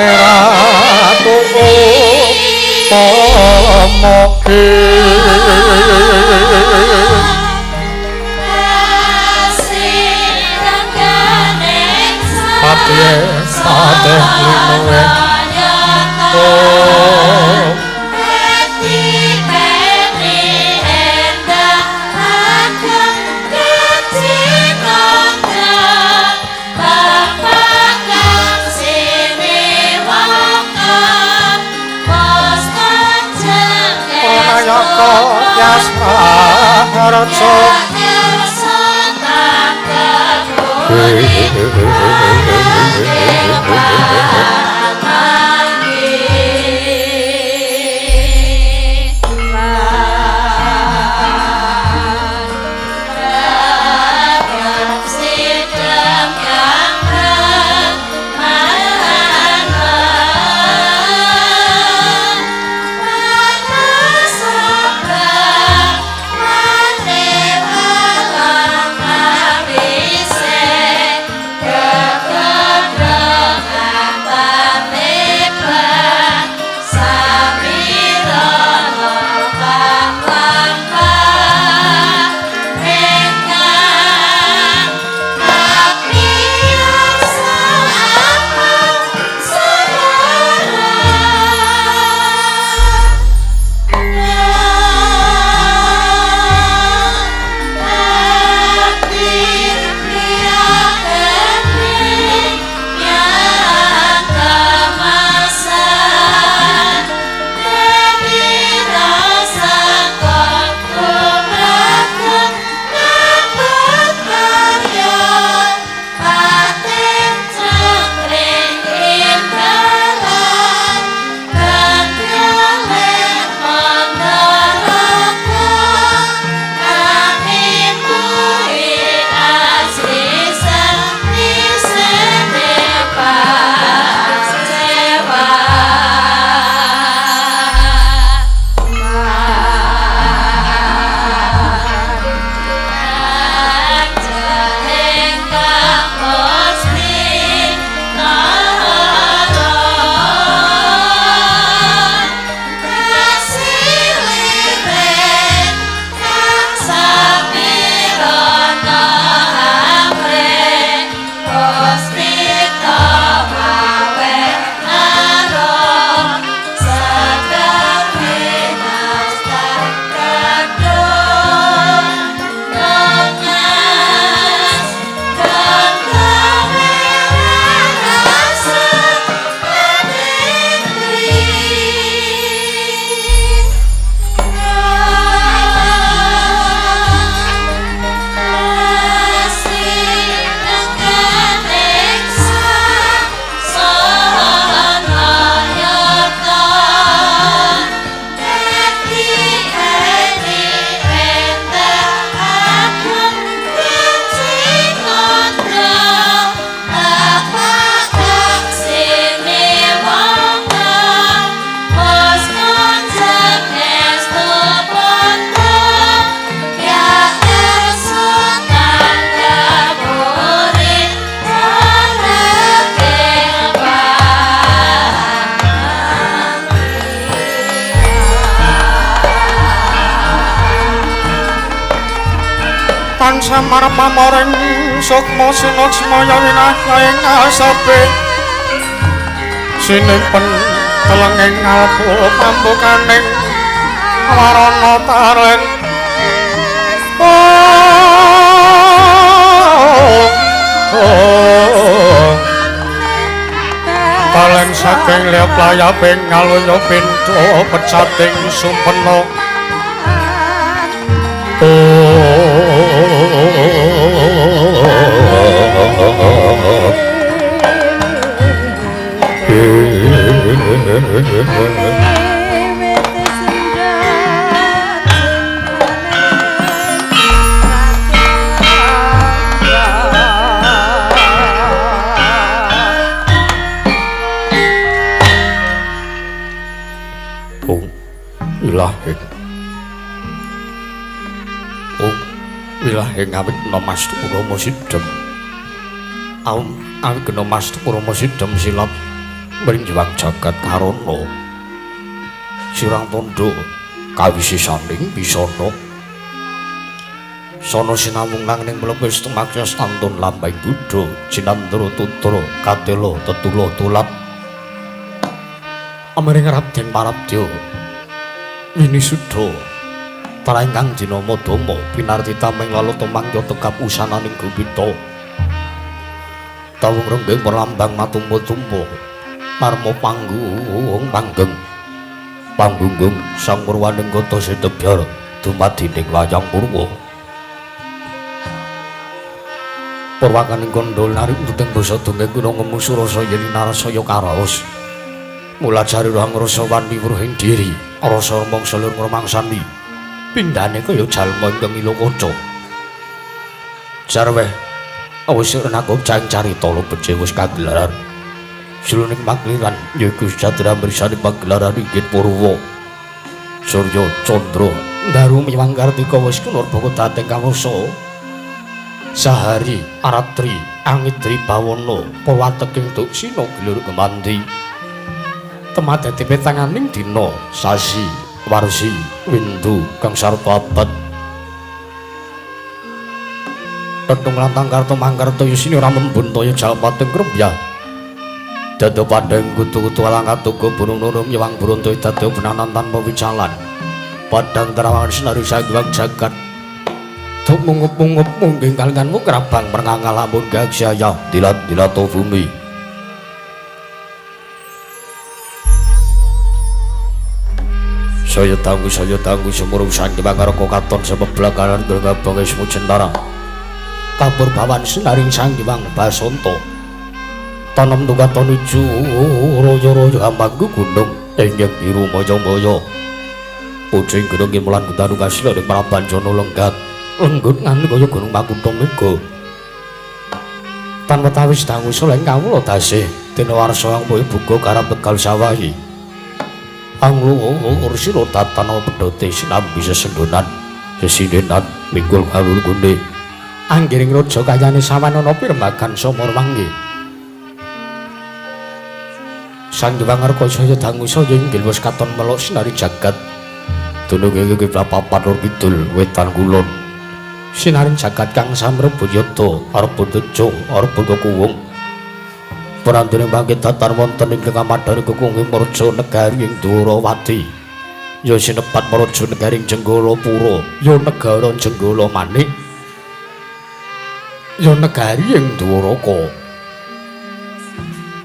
ratu pomoke Patih sadeh linuwe Yoko Yasmaraja Samar pamoring sukma sinaksmaya winahing asape sinimpen telenging alpu pambukaning warana taren Palen saking liya playaping ngalunya pintu pecating sumpena Wilahing awit Namastu Purama Sidhem. Awit kena Mastu Purama Sidhem silap mrinjiwang jagat karono sirang tondo kawisisaning bisana sono sinamung nanging mlebes tumakya stantun lampahing Buddha jinandra tutra katela tetula tulat amring Raden Parabdya winisuda para ingkang dinama Dama pinartita ming lalata mangya tekap usananing Gupita tawung renggeng perlambang matumpa-tumpa marma panggung panggeng panggunggung sang purwaning kata Sedebyar dumadining wayang purwa purwakaning kandha narik nuting basa dongeng kuna ngemu surasa yen narasaya karaos mula jari rohang rasa wani wruhing diri rasa mangsa lur ngrumangsani pindhane kaya jalma ingkang ila kaca jarweh awis renaku cang carita lebet wis kagelaran jroning pakliran yaiku Jatra Mrisani pagelaran inggih Purwa Surya Candra Ndaru miwang Kartika wis kunurba dhateng kawasa sahari aratri angidri bawana pawateking duksina gilur kemandi temat dadi petanganing dina sasi warsi windu kang sarta abad tetung lantang karta mangkarta yusini ramen buntaya jalmating krembya dada padhang kutu-kutu alangkat tuga burung nurung nyewang buruntaya dada benanan tanpa wicalan padhang terawangan sinari sanggiwang jagat tuk mungup-mungup mungging kalinganmu kerabang mernganga lamun gagsaya dilat-dilato bumi saya tangguh semurung sanggiwang ngaroko katon sebebelakaran bergabang ismu jentara kabur bawan sinaring sanggiwang basonto tanam tugaton uju royo-royo ambangku gunung enggak biru mojo-mojo pucing gunung kimulan kutanu kasih dari Praban Jono lenggat lenggut nganti kaya gunung Makutha mega tanpa tawis dangu soleng kawula tasih dina warsa angmuhe buka karep tegal sawahi anglu ursira tatana pedhote sinambi sesenggonan sesinenan mikul kalul kunde anggiring raja kayane sawanana pirembagan Samara Mangke sang Hyang Arkasaya dangu saya inggil wis katon melok sinari jagat dunung ing papan lor kidul wetan kulon sinaring jagat kang samrebuyata arep tejo arep kuwung Prandene bangkit datar wonten ing kamadhari kekunging Marja negari ing Dwarawati ya sinepat Marja negari ing Jenggala Pura ya negara Jenggala Manik ya negari ing Dwaraka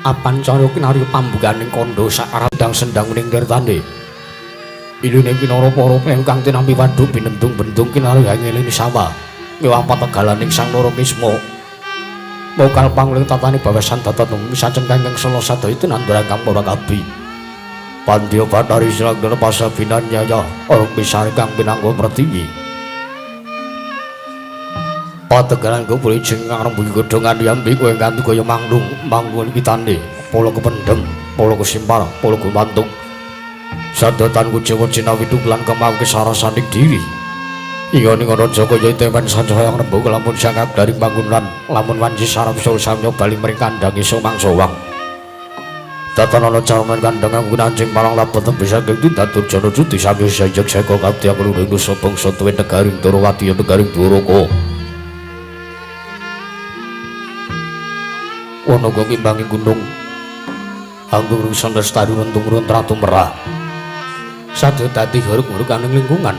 apancara kinarya pambukaning kandha sakarandang sendang ning tirtane ilune pinara para ingkang tinampi wadhu binendung-bendung kinarya ngeling sawa miwah pategalaning Sang Narakisma mokal pangling tatane bawasan datatung misaceng kangkang sela sadaya tinandura kang ora kabi pandya Bathari Sragana pasabinan nyaya ora pisare kang pinangga pratiwi pategalan kupuli jeng kang rembugi godhongan yambi kowe kanthi kaya manglung manggun kitane pala kependhem pala kesimpar pala gumantung sadatan kucewa cinawi lan kemawke sarasaning diri iya ning ana Jagaya temen sancaya rembug lamun sangap dari bangunan lamun wanci sarap sul samya bali mring kandhang iso mangsawang datan ana carmen kandhang nggunan anjing marang labet bisa gegdu datur jana cuti samya sajek seko kabdi aku luring dosa bangsa tuwe negaring Dwarawati negaring Dwaraka ana kang imbanging gunung anggung rusan lestari mentung-urun tratu merah sadya dadi garuk-garuk kaning lingkungan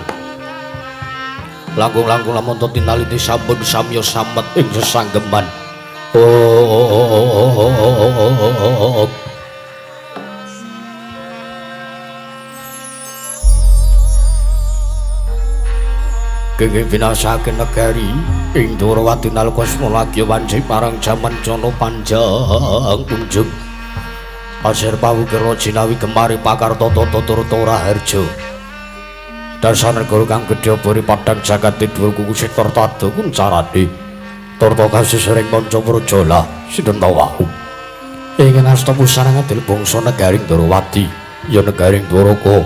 langkung-langkung lamun tinaliti sampun samya samet ing sesanggeman kenging binasake negari ing Dwarawati nalika semulagi wanci parang jaman Jana Panjang kunjung asir pawukira jinawi gemari pakarta tata turut ora harja dasar negara kang gedhe bori padhang jagat dhuwur kukusik tarta kun carane tarta kasesring panca prajala sinten wau ing asta pusarang adil bangsa negaring Dwarawati ya negaring Dwaraka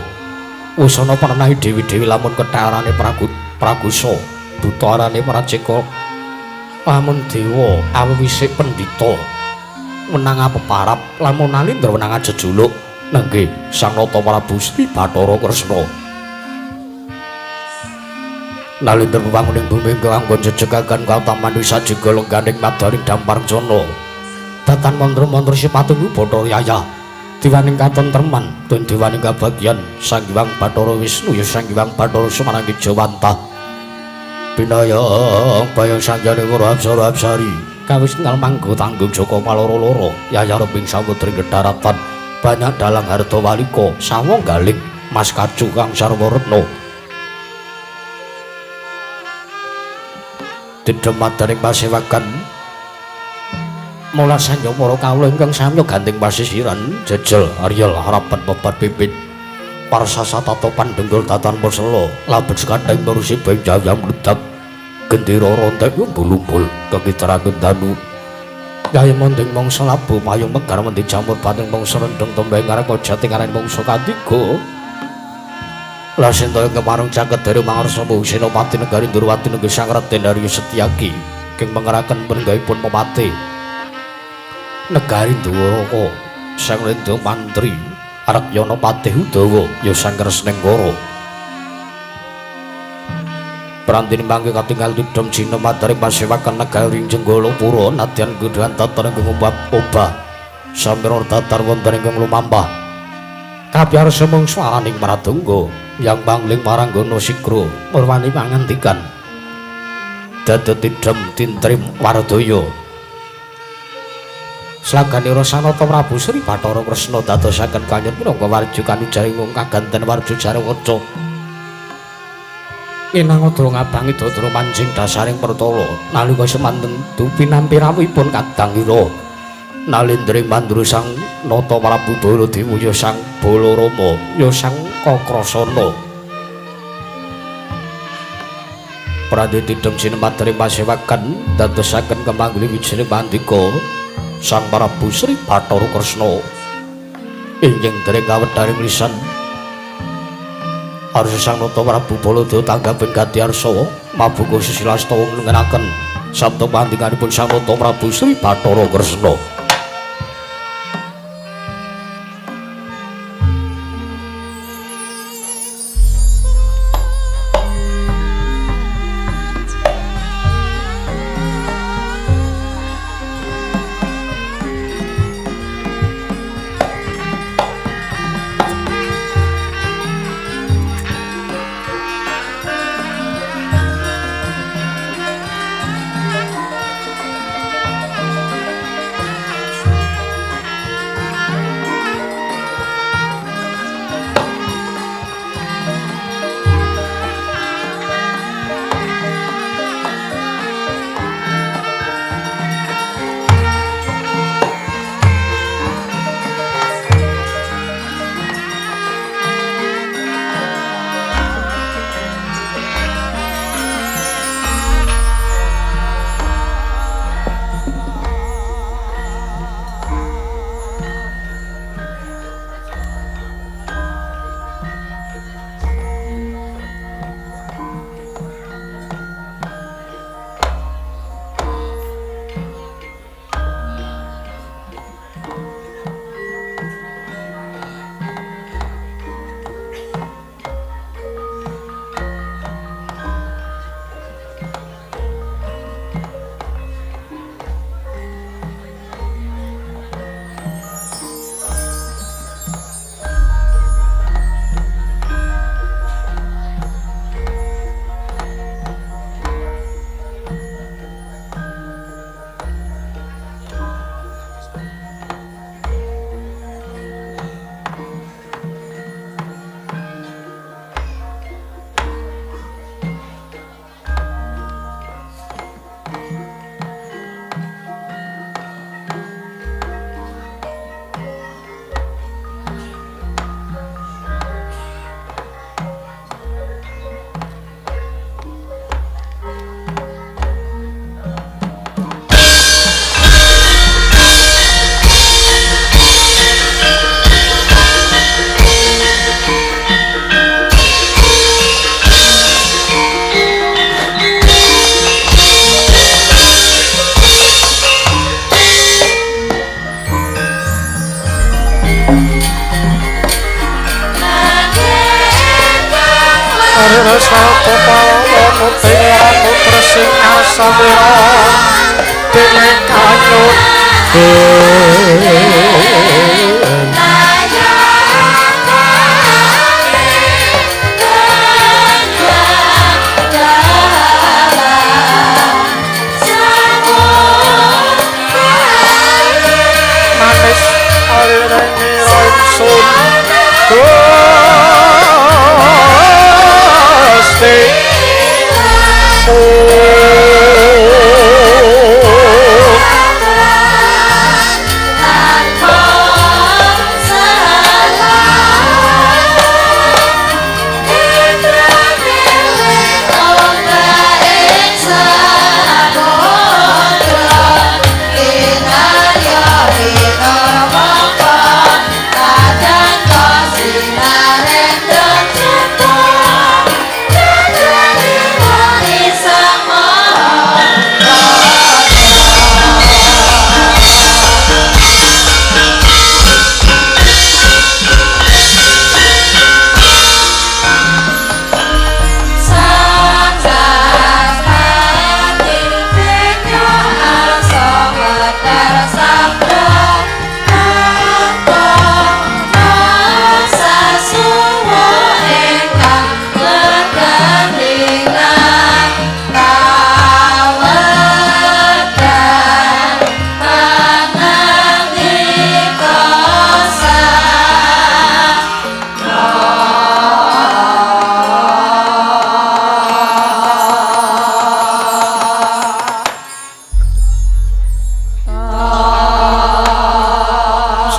usana panahi dewi-dewi lamun ketharane Pragusa dutarane Praceka lamun dewa awisik pendhita menang peparap lamun Nalindra menang jejuluk nggih Sang Nata Prabu Sri Bathara Kresna. Nalindra pembanguning bumi kanggo jejegaken kautaman wisaji golonganing madaring Damparjana. Datan mantra-mantra sipatung Bathara Yaya diwaning katentreman lan diwaning kabagyan Sang Hyang Bathara Wisnu ya Sang Hyang Bathara Sumananggi Jawanta. Binaya bayang sanjane para apsara-apsari kawis ngal manggo tanggung Jaka maloro-loro Yaya Rembing Samudring Daratan banyak dalang harta walika sawanggaling Mas Kacu kang sarwa retna. Didemat dening pasewakan mula sanjang para kawula ingkang samya gandeng pasisiran jejel Aryal harapan pepat pipit parsasa tatopan denggol tatan persela labet sekadang nurusi benjayang meledak gendera rontek lumbul kekiteraken danu gaya mondeng mangsa labu mayung megar mendi jamur pating mangsa rendeng tembeng ngarep jati ngarep mangsa katiga Lasenta kemarung caket dari mangarsa Senopati Negari Durwati Negeri Sang Raden Haryo Setyaki king pangeraken panenggaipun pepati Negari Dwaraka Sang Lendra Mantri Arakyana Patih Udawa ya Sang Kresnenggara Prantini mangke katingal didom jinemat dari pasewakan Negari Jenggalapura nadyan gedhan tatar ingkang obah sampira datar wonten ingkang lumampah kapiarsa mung swaraning Pradangga yang bangling Maranggana Sigra murwani pangandikan dadi tidhem tintrim Wardaya slaganira Sanata Prabu Sri Bathara Kresna dadosaken kanyut minangka warju kanujaring wong kaganten warju jaring waca Inangadra ngabangi dadra manjing dasaring pertala nalika semanten dupi nampi rawuhipun kadangira Nalindring Mandura Sang Nata Prabu Baladewa ya Sang Balarama ya Sang Kakrasana Pradhi tidhem sinemat dari pasewakan dadosaken kemangguli wijine pandika Sang Prabu Sri Bathara Kresna inggih dereng kawedharing lisan Arsa Sang Nata Prabu Baladewa tanggaping Gadyarsa mabuka sisilastawa ngengenaken sabda pandinganipun Sang Nata Prabu Sri Bathara Kresna rasa kepawono pengranu tresing asamira dene kanyut manis alireng nira ingsun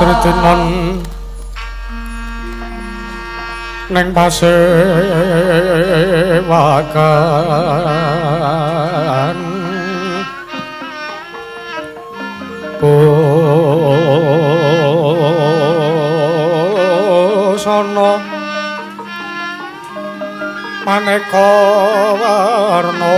Sritinon neng pasewakan busana maneka warna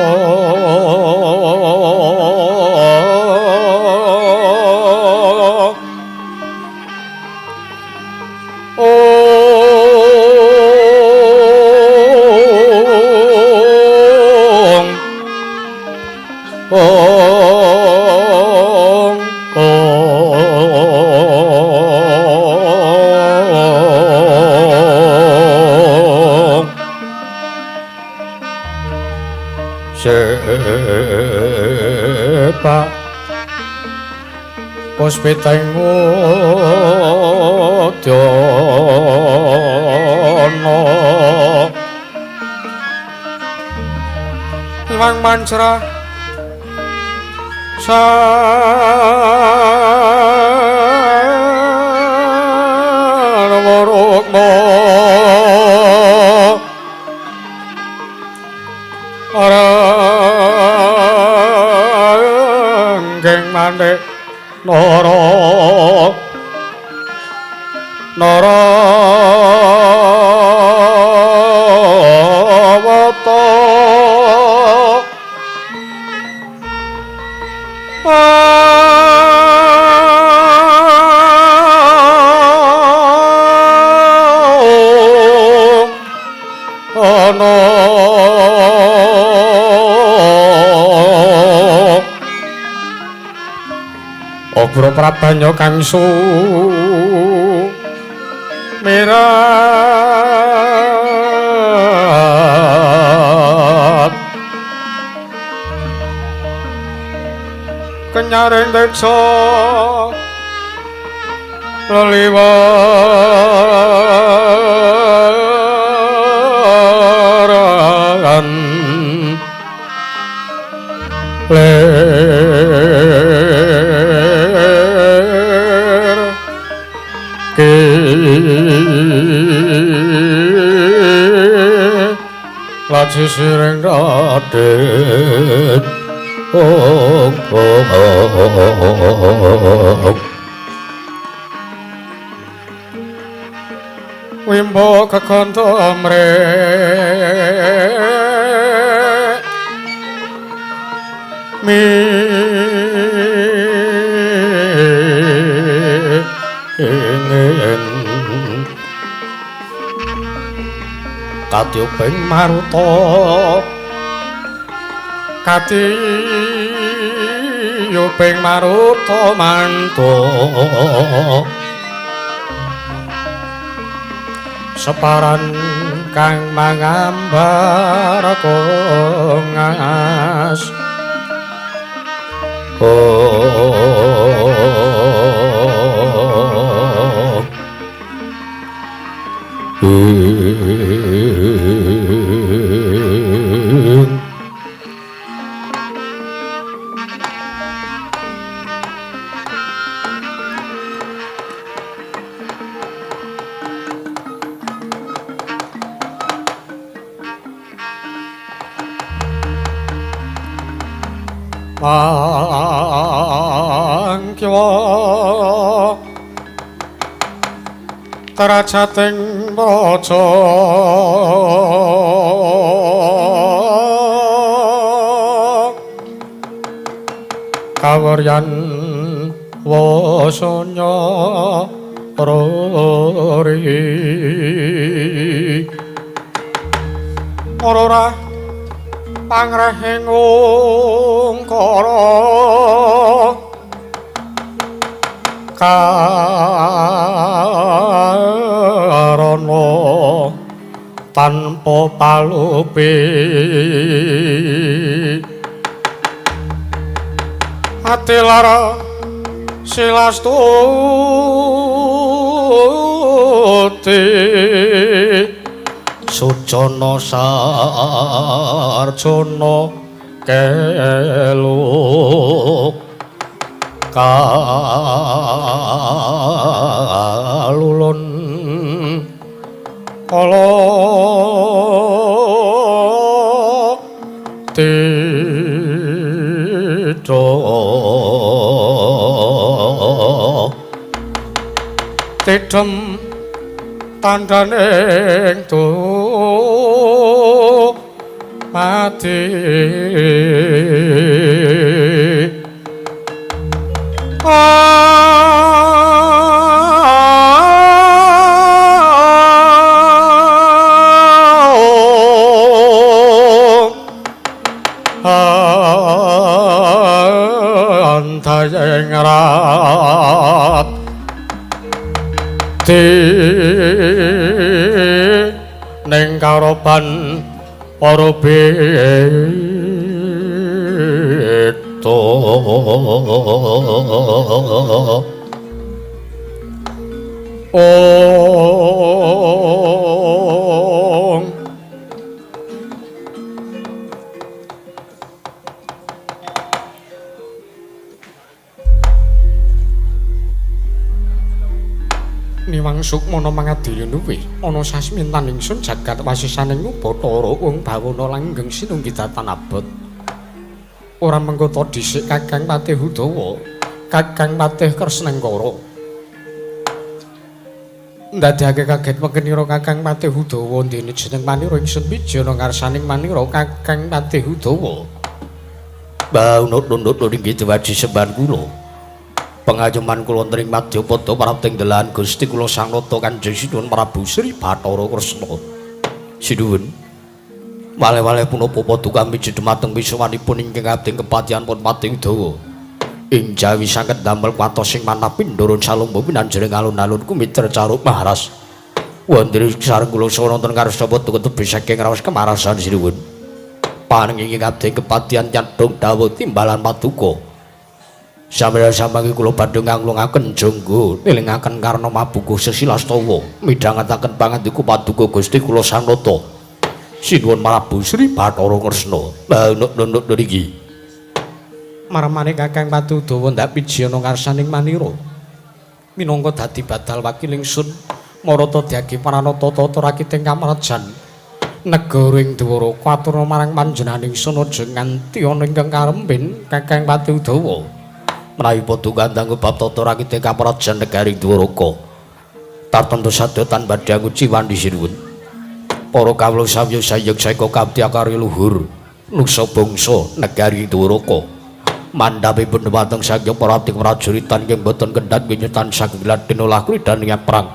Sepa puspiteng udana iwang mancra sarwarukma geng mandek nara wata ana Obro Prabanya kang sumirat kenyaring deksa leliwaran laji sireng raden wimbo kekanto amrek ingin Katya ping maruta Katya ping maruta manto separan kang mangambar kongas Mangkiwa teracating braca kawaryan wasanya rori ora pangrehing ungkara karana tanpa palupi ati lara silastuti Sucana sarjana kelu kalulun kala titra tidem tandhaning mati antayeng rat ning karoban para beta Niwang Sukmana mangadili nuwe ana sasmintan ingsun jagat wasisaning Bathara wong bawana langgeng sinunggi datan abot ora mengko dhisik Kakang Patih Udawa Kakang Patih Kresnengkara ndadekake kaget mekenira Kakang Patih Udawa dene jeneng manira ingsun wijana ngarsaning manira Kakang Patih Udawa baunut-unut inggih diwaji semban kula pengayoman kula nring Madyapada parating delahan Gusti kula Sang Nata Kanjeng Sinuwun Prabu Sri Bathara Kresna. Sinuwun wale-wale punapa paduka miji dhumateng wiswanipun ingkang abdi kepatihan pun Patih Udawa. Ing jawi saged damel kwatosing manah pindharan salumba pinanjering alun-alun kumitra caruk Maharas. Wondri sareng kula sononten karsa paduka tebih saking raos kemarasan Sinuwun. Paneng ingkang abdi kepatihan nyadong dawuh timbalan paduka. Samangke kula badhe nganglungaken jangga elingaken karna mabukuh sesilastawa midhangetaken pangandiku paduka Gusti kula Sang Nata Sinuwun Prabu Sri Bathara Kresna. Nunuk niki marmane Kakang Patih Udawa ndak pijana ngarsaning manira minangka dadi badal wakil ingsun marata diagi pranata tata rakiting kamrajan negara ing Dwara katurna marang panjenenganing sun aja nganti ana ingkang karempin Kakang Patih Udawa menawi paduka ndanggo bab tata rakite kaprajan negari Dwaraka tartemtu sadotan badhe nguci wandi sinuwun para kawula samya sayeng saeka kabdi akari luhur nusa bangsa negari Dwaraka mandhapipun dhumateng saking para prajurit ingkang boten kendhat nyetan saking ladin olah kridaning perang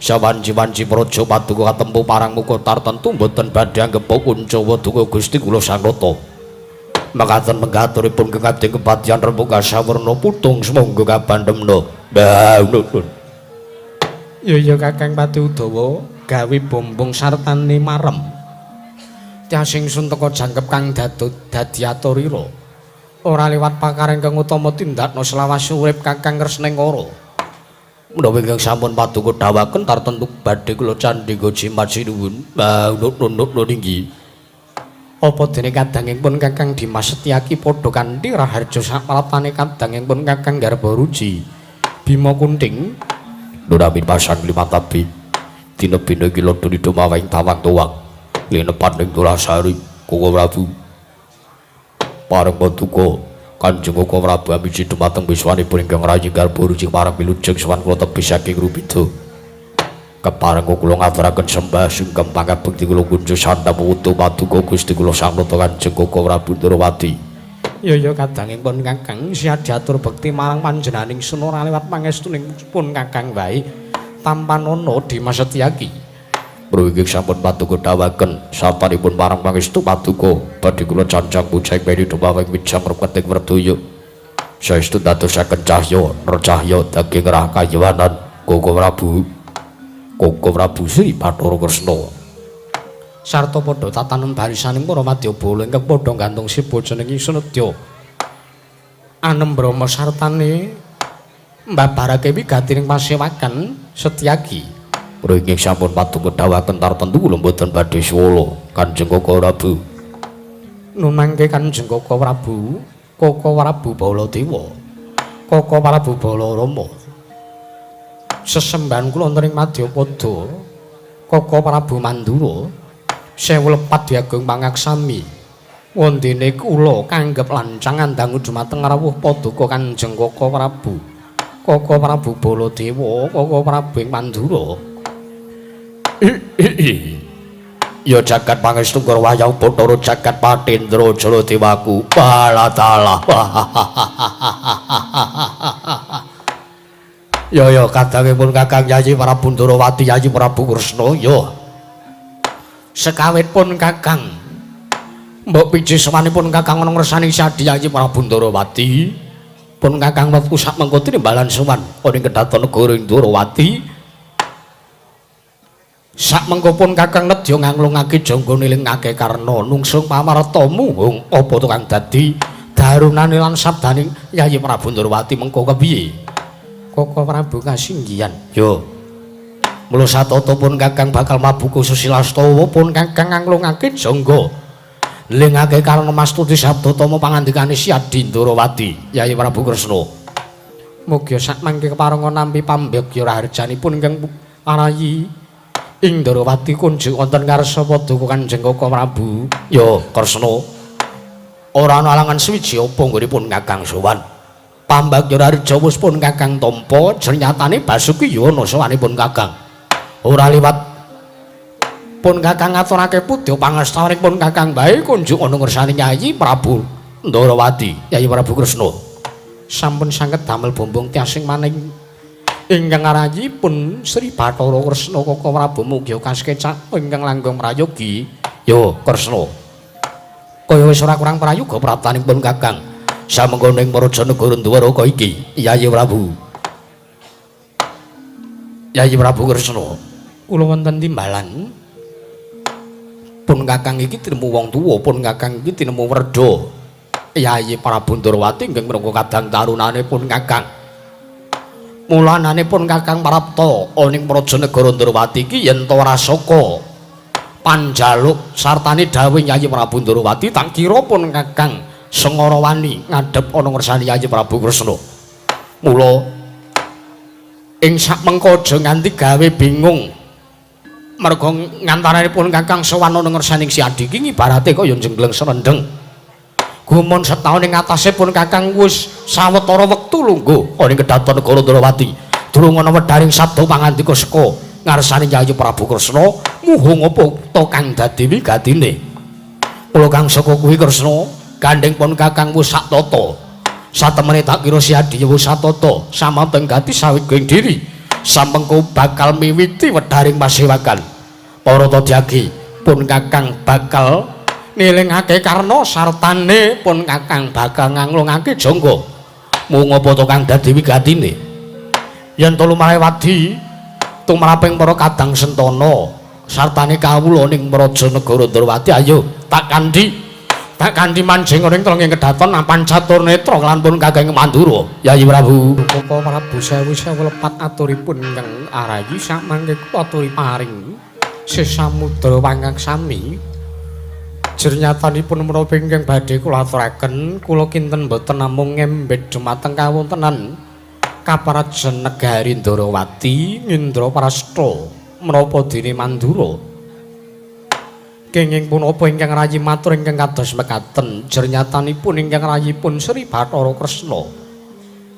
sawanci-wanci praja paduka katempuh parang muka tartentu mboten badhe anggep kuncawa duka Gusti kula sanata mekaten menggaturipun kengabdi kepatihan rembuga sawerna putung semangga kabandhemna nun ya Kakang Pati Udawa gawe bombong sartane marem tiasing sun teka jangkep kang dadi aturira ora liwat pakareng kang utama tindakna selawase urip Kakang Kresnengara menawi ingkang sampun paduka dhawaken tartentu badhe kula candhika jimat sinuwun nun inggih apa dene kadangipun Kakang Dimas Setyaki padha kanthi raharja sapalatane kadangipun Kakang Garbaruji Bima Kunting Nuramin pasang lima tabi Dina-bina iki lodho dumawing tawang tuwang linepan ing Tulasari Koko Prabu pareng paduka Kanjeng Koko Prabu amiji dumateng biswanipun ingkang rayi Garbaruji pareng wilujeng sowan kula tebih saking Rupida kepareng kula ngaturaken sembah sungkem pangabekti kula kunjuk sandhap wutu paduka Gusti kula Sanata Kanjeng Koko Prabu Ndrawati ya kadangipun Kakang siya diatur bekti marang panjenenganing sunora liwat pangestunipun Kakang wae tanpa ana Dimas Setyaki mriki sampun paduka dhawaken sapanipun marang pangestu paduka badhe kula cancang pucang meni dumawing wijang repeting werdaya saestu dadosaken cahya recahya daging rahkayawanan Koko Prabu Sri Bathara Kresna sarta padha tatanen barisaning para Madyabala ingkang padha gantung sibojaning Sunedya anem Brama sartane mbabarake wigatining pasewakan Setyaki mriki sampun paduka dhawaken tartentu kula mboten badhe swala Kanjeng Koko Prabu numangke Kanjeng Koko Prabu Baladewa Koko Prabu Balarama sesembahan kula wonten ing Madyapada Koko Prabu Mandura sewu lepat diagung pangaksami wondene kula kanggep lancang andhangu dumateng rawuh paduka Kanjeng Koko Prabu Baladewa Koko Prabu ing Mandura ya jagat pangestu Wayang Bathara jagat Patendra Jaladewaku balatala ya kadangipun Kakang Yayi Prabu Ndrawati Yayi Prabu Kresna ya sekawit pun Kakang mbok piji sawanipun Kakang ana ngersani Sadi Yayi Prabu Ndrawati pun Kakang wektu sak mengko timbalan sowan ana ing Kedaton Negara Ndrawati sak mengko pun Kakang nedya nganglungake jangga nilingake karna nungsung pamarta muhung apa to kang dadi darunane lan sabdaning Yayi Prabu Ndrawati mengko kepiye Koko Prabu kasinggihan yo mula satata pun Kakang bakal mabuka Susilastawa pun Kakang nganglungake jangga lingake karana mastuti sabdatama pangandikane Sadi Ndrawati Yayi Prabu Kresna mugi sakmangke keparenga nampi pambagya raharjanipun ingkang arayi ing Ndrawati kunjuk wonten ngarsa paduka Kanjeng Koko Prabu ya Kresna ora ana alangan swiji apa nggonipun Kakang sowan pambagya raharja wis pun Kakang tampa jernyatane Basuki ya ana sawanipun Kakang ora liwat pun Kakang ngaturake pudha pangestunipun Kakang bae kunjuk ana ngersani Yayi Prabu Ndrawati Yayi Prabu Kresna sampun saged damel bombong tiasing maning ingkang arayipun Sri Bathara Kresna Koko Prabu mugi kaskecak ingkang langgeng prayogi ya Kresna kaya wis ora kurang prayoga praptanipun Kakang samengkoning Praja Negara Dwaraka iki Yayi Prabu Kresna kula wonten timbalan pun Kakang iki tinemu wong tuwa pun Kakang iki tinemu werda Yayi Prabu Ndrawati inggih minangka kadang tarunane pun Kakang mulanane pun Kakang prapta ana ing Praja Negara Ndrawati iki yen to ora saka panjaluk sartane dawuh Yayi Prabu Ndrawati tak kira pun Kakang sengara wani ngadhep ana ngersani Yayi Prabu Kresna mula ing sak mengko aja nganti gawe bingung merga ngantaranipun Kakang sowan ana ngersaning si Adi iki ibarate kaya jengleng serendeng gumun setaun ing atase pun Kakang wis sawetara wektu lungguh ana ing Kedaton Negara Ndrawati durung ana wedharing sabda pangandika saka ngarsane Yayi Prabu Kresna muhung apa to kang dadi wigatine kula kang saka kuwi Kresna gandeng pun Kakang wis sak tata satemene tak kira si Adi wis satata samanten gati saweging diri samengko bakal miwiti wedharing pasewakan. Para Todyagi pun Kakang bakal nilingake karna sartane pun Kakang bakal nganglungake jangga. Mung apa to kang dadi wigatine? Yen telu malewadi tumraping para kadang sentana sartane kawula ning Praja Negara Ndrawati ayo tak kandhi manjing ing trenging kedaton apan catur netra lan pun Kakang Mandura. Yayi Prabu. Koko Prabu sewu-sewu lepat aturipun ingkang arayi samangke aturi paring sesamudra wangkang sami. Jernyatanipun menapa ingkang badhe kula aturaken, kula kinten boten namung ngembet dumateng kawontenan Kaparajan Negari Ndrawati Ngendraprasta menapa dene Mandura. Kenging punapa ingkang rayi matur ingkang kados mekaten, jernyatanipun ingkang rayipun Sri Bathara Kresna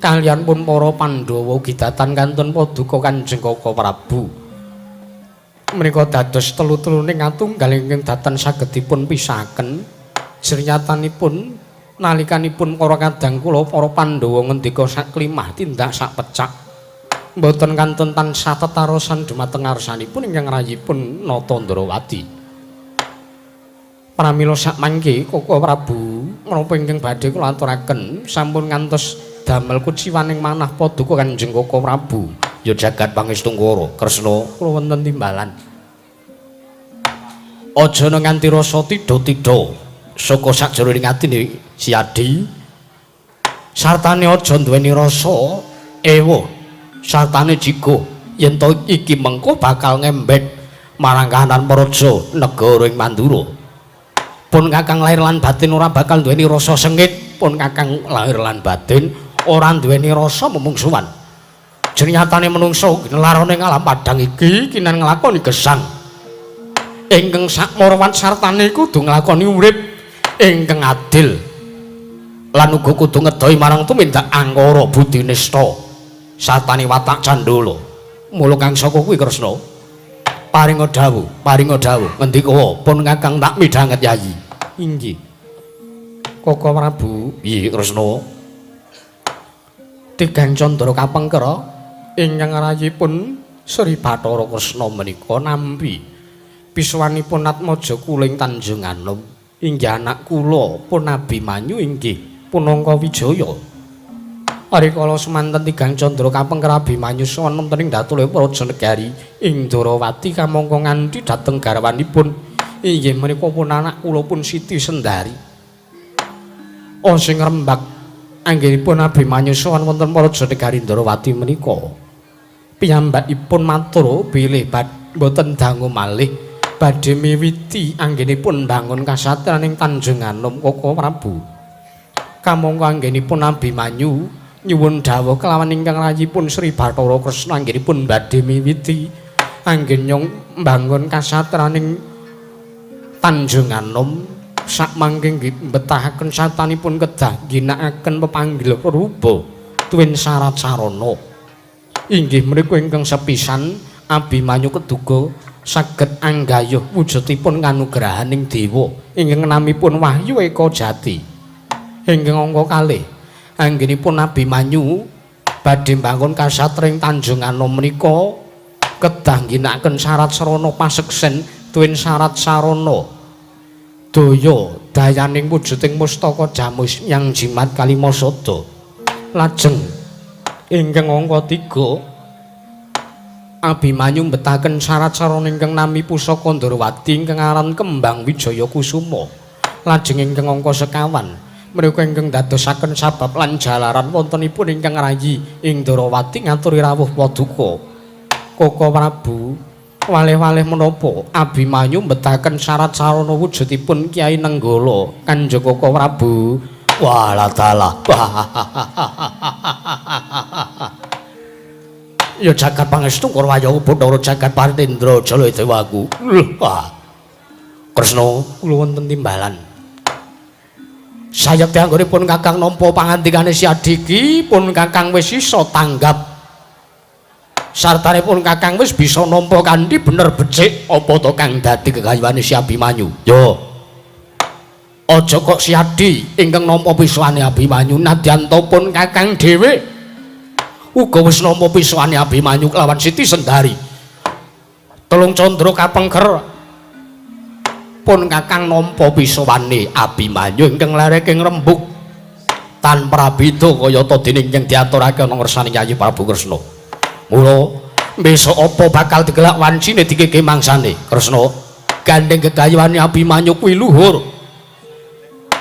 kaliyan pun para Pandhawa gidatan kantun paduka Kanjeng Koko Prabu. Menika dados telu-teluning atunggal ingkang datan sagedipun pisahaken. Jernyatanipun nalikanipun para kadang kula para Pandhawa ngendika saklimah tindak sak pecak mboten kantun tansah tetarosan dumateng ngarsanipun ingkang rayipun nata Ndrawati. Pramila sakmangke Koko Prabu menapa ingkang badhe kula aturaken sampun ngantos damel kuciwaning manah paduka Kanjeng Koko Prabu. Ya jagat pangestungkara Kresna kula wonten timbalan. Aja nganti rasa tidha-tidha saka sajroning atine Si Adi. Sartane aja duweni rasa ewa, sartane jigo yen to iki mengko bakal ngembet marang kahanan Praja Negara ing Mandura. Pun Kakang lahir lan batin ora bakal duweni rasa sengit, pun Kakang lahir lan batin ora duweni rasa memungsuhan. Jernyatanane menungso larane ngalam padang iki kinan nglakoni gesang ingkang sakmarwan sartane kudu nglakoni urip ingkang adil lan uga kudu ngedohi marang tumindak angkara budi nista sartane watak candala. Mula kang saka kuwi Kresna paringa dawuh ngendika pun Kakang tak midhanget Yayi. Inggih Koko Prabu. Piye Kresna? Tigang candra kapengkera ingkang rayipun Sri Bathara Kresna menika nampi piswanipun Atmaja Kuling Tanjung Anom inggih anak kula pun Abimanyu inggih punangka wijaya. Arikala semanten tigang candra kapengkera Abimanyu saha wonten ing datulipun Praja Negari ing Ndrawati kamangka nganti dhateng garwanipun inggih menika pun anak kula pun Siti Sendari. Sing rembag anggenipun Abimanyu saha wonten Praja Negari Ndrawati menika piyambakipun matur bilih boten dangu malih badhe miwiti anggenipun bangun kasatran ing Tanjung Anom Koko Prabu. Kamangka anggenipun Abimanyu nyuwun dawuh kelawan ingkang rayipun Sri Bathara Kresna anggenipun badhe miwiti anggen nyong bangun kasatran ing Tanjung Anom sakmangke betahaken satanipun kedah ginakaken pepanggil rupa tuwin syarat sarana. Inggih menika ingkang sepisan Abimanyu keduga saged anggayuh wujudipun kanugrahaning dewa ingkang namipun Wahyu Eka Jati. Ingkang angka kalih anggenipun Abimanyu badhe mbangun kasatring Tanjung Anom menika kedah ginakaken syarat sarana paseksen tuwin syarat sarana daya dayaning wujuding mustaka jamus yang jimat kalimasada. Lajeng ingkang angka 3 Abimanyu mbetahaken syarat sarana ingkang nami pusaka Ndrawati ingkang aran Kembang Wijaya Kusuma. Lajeng ingkang angka 50 menika ingkang dadosaken sabab lan jalaran wontenipun ingkang rayi ing Ndrawati ngaturi rawuh paduka. Koko Prabu walih-walih menapa Abimanyu mbetahaken syarat sarana wujudipun Kyai Nenggala Kanjeng Koko Prabu. Walah dalah. Ya jagat pangestu Karwayawu Bathara jagat Partendra Jala Dewaku. Kresna kula wonten timbalan. Sayekti anggonipun Kakang nampa pangandikane Si Adiki pun Kakang wis isa tanggap. Sartanipun Kakang wis bisa nampa kanthi bener becik apa to kang dadi kegayuhane Si Abimanyu. Yo. Aja kok Si Adi ingkang nampa piswane Abimanyu nadyan pun Kakang dhewe uga wis nampa pisane Abimanyu lawan Siti Sendari. Tulung Candra kapengker pun kakang nampa pisane Abimanyu ingkang lereke ngrembug tanpa beda kayata dening yang diaturake ana ngersane Yayi Prabu Kresna. Mula besok apa bakal digelak wancine dikeke mangsane Kresna gandeng gegayuhane Abimanyu kuwi luhur.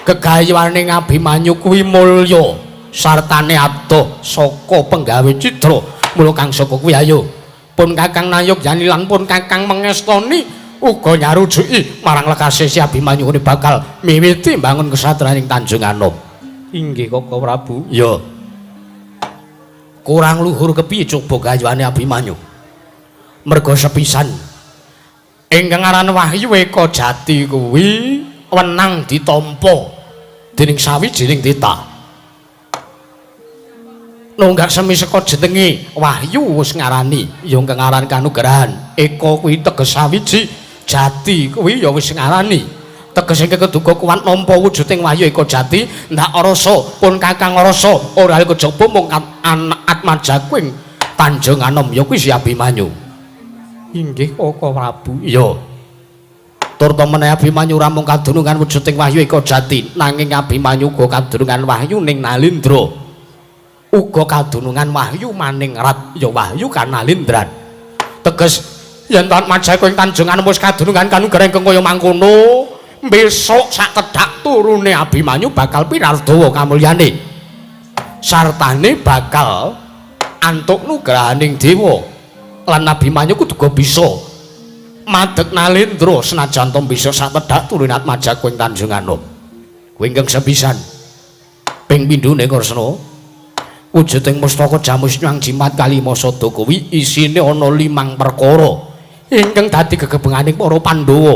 Gegayuhane Abimanyu kuwi mulya sartane adoh saka penggawe cidra. Mula kang saka kuwi ayo pun kakang nayuk yani lan pun kakang mengestoni uga nyarujuki marang lekase si Abimanyu kuwi bakal miwiti mbangun kesatriyaning Tanjung Anom. Inggih Koko Prabu. Ya. Kurang luhur kepiye coba gayuhane Abimanyu? Merga sepisan ingkang aran Wahyu Eka Jati kuwi wenang ditampa dening sawijining titah. Nunggak semi saka jenenge Wahyu wis ngarani ya ingkang aran kanugrahan. Eka kuwi teges sawiji, Jati kuwi ya wis ngarani teges ingkang keduga kuwat nampa wujuding Wahyu Eka Jati. Ndak rasa pun kakang rasa ora kejaba mung anak Atmajakuing Tanjung Anom ya kuwi si Abimanyu. Inggih Koko Prabu. Iya. Tur temene Abimanyu ora mung kadunungan wujuding Wahyu Eka Jati, nanging Abimanyu uga kadunungan wahyu ning Nalindra. Uga kadunungan wahyu maning rat ya wahyu Kanalindran. Teges yen Atmajakuing Tanjung Anom wis kadunungan kanugrahan kaya mangkono, besok sak kedhak turune Abimanyu bakal pinardawa kamulyane. Sartane bakal antuk nugrahaning dewa. Lan Abimanyu kudu bisa madeg Nalindra senajan to bisa sak kedhak turune Atmajakuing Tanjung Anom. Kuwi ingkang sepisan. Ping pindhone Kresna wujuding mustaka Jamus Nyang Jimat Kalimasada kuwi isine ana 5 perkara ingkang dadi gegebenganing para Pandhawa.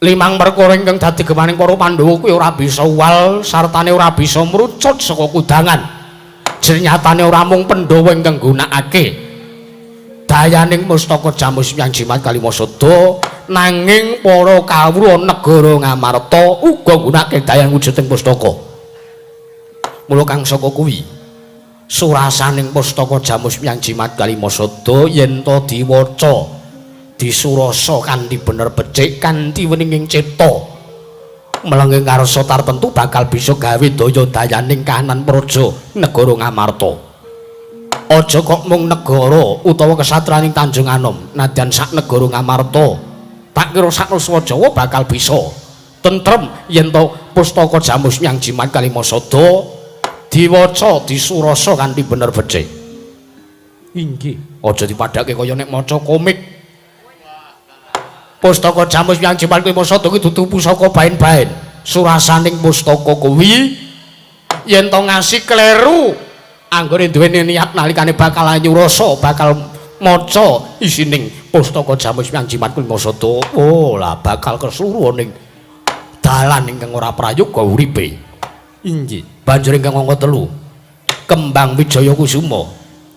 5 perkara ingkang dadi gegebenganing para Pandhawa kuwi ora bisa uwal sartane ora bisa mrucut saka kudangan. Jenyatane ora mung Pandhawa ingkang gunakake dayaning mustaka Jamus Nyang Jimat Kalimasada, nanging para kawruh negara Ngamarta uga gunakake dayang wujuding pustaka. Mula kang saka kuwi surasaning pustaka Jamus Nyang Jimat Kalimasada yen to diwaca disurasa kanthi bener becik kanthi weninging cipta melenging karsa tartemtu bakal bisa gawe daya dayaning kahanan praja negara Ngamarta. Aja kok mung negara utawa kesatriyaning Tanjung Anom, nadyan sak negara Ngamarta tak kira sak Nuswa Jawa bakal bisa tentrem yen to pustaka Jamus Nyang Jimat Kalimasada diwaca disurasa kanthi bener becik. Inggih, aja dipadhake kaya nek maca komik. Pustaka Jamus Nyang Jimat Kalimasada kuwi dudu pusaka baen-baen. Surasaning pustaka kuwi yen to ngasih kleru anggone duweni niat nalikane bakal nyurasa bakal maca isining pustaka Jamus Nyang Jimat Kalimasada, oh lah bakal kesuruhaning dalan ingkang ora prayoga uripe. Inggih. Banjur ingkang angka 3 Kembang Wijaya Kusuma.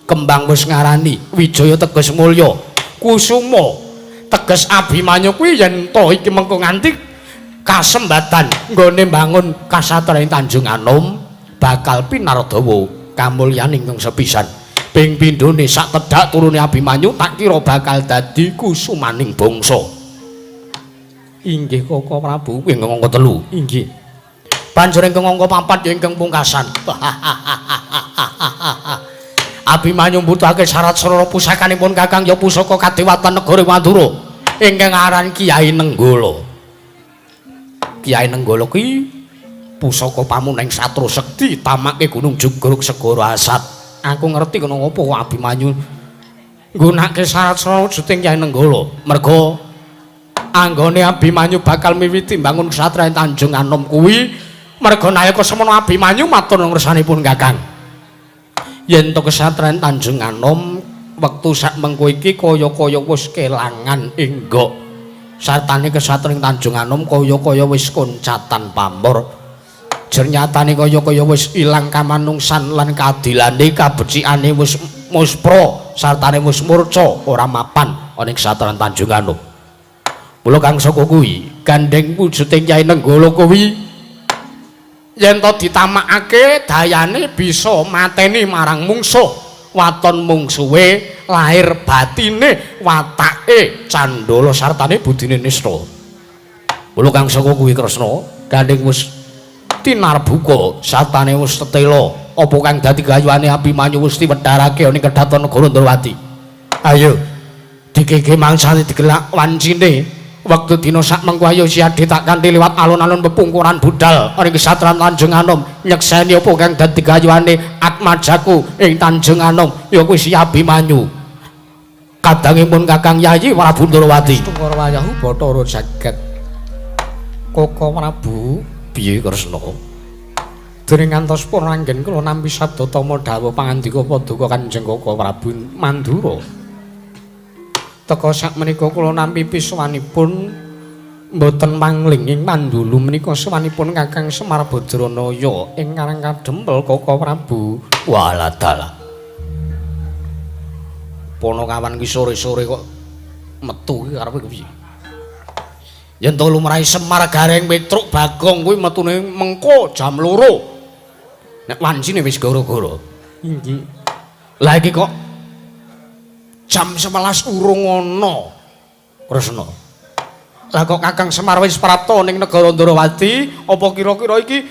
Kembang wis ngarani Wijaya teges mulya, Kusuma teges Abimanyu kuwi yen to iki mengko nganti kasembatan nggone mbangun kasatriyaning Tanjung Anom bakal pinardawa kamulyan ingkang sepisan. Ping pindhone sak kedhak turune Abimanyu tak kira bakal dadi kusumaning bangsa. Inggih Koko Prabu kuwi ingkang angka 3. Inggih. Banjur ingkang angka 4 ya ingkang pungkasan. Abimanyu mbutuhake syarat sarana pusakanipun kakang ya pusaka kadewatan negara Madura ingkang aran Kyai Nenggala. Kyai Nenggala kuwi pusaka pamuning Satru Sekti tamake Gunung Jugruk Segara Asat. Aku ngerti kena apa Abimanyu nggunakake syarat sarana wujuding Kyai Nenggala. Merga anggone Abimanyu bakal miwiti mbangun kesatriyan Tanjung Anom kuwi merga nalika semono Abimanyu matur ngersanipun kakang. Yen to kesatriyan Tanjung Anom wektu sak mengko iki kaya-kaya wis kelangan enggok. Sartane kesatriyan Tanjung Anom kaya-kaya wis koncatan pamor. Jernyatane kaya-kaya wis ilang kamanungsan lan kadilane kabecikane wis muspra sartane wis murca ora mapan ana ing kesatriyan Tanjung Anom. Mula kang saka kuwi gandeng wujuding Kyai Nenggala kuwi yen to ditamakake dayane bisa mateni marang mungsuh waton mungsuhe lahir batine watake candala sartane budine nista mula kang saka kuwi Kresna gandeng wis tinarbuka sartane wis tetela apa kang dadi gayuhane Abimanyu wis diwedharake ning Kedhaton Negara Ndrawati ayo dikeke mangsane digelak wancine wektu dina sak mengko ayo siade tak kanthi liwat alun-alun pepungkuran budal ning kesatran Tanjung Anom nyekseni apa kang dadi gayuhane Atmajaku ing Tanjung Anom ya kuwi si Abimanyu kadangipun Kakang Yayi Prabu Ndrawati Tungkara wayahu Bathara Jagat Koko Prabu piye Kresna dening ngantos pun anggen kula nampi sabda tama dawuh pangandika paduka Kanjeng Koko Prabu Mandura teka sakmenika kula nampi piswanipun mboten manglinging mandulu menika sawanipun Kakang Semar Badranaya ing Karang Kadempel Koko Prabu walah dalah Ponokawan ki sore-sore kok metu ki karepe piye yen to lumrahe Semar Gareng Petruk Bagong kuwi metune mengko jam 2 nek wancine wis gara-gara nggih lah iki kok jam 11 urung ana Kresna lah kok Kakang Semar wis prapta ning negara Ndrawati apa kira-kira iki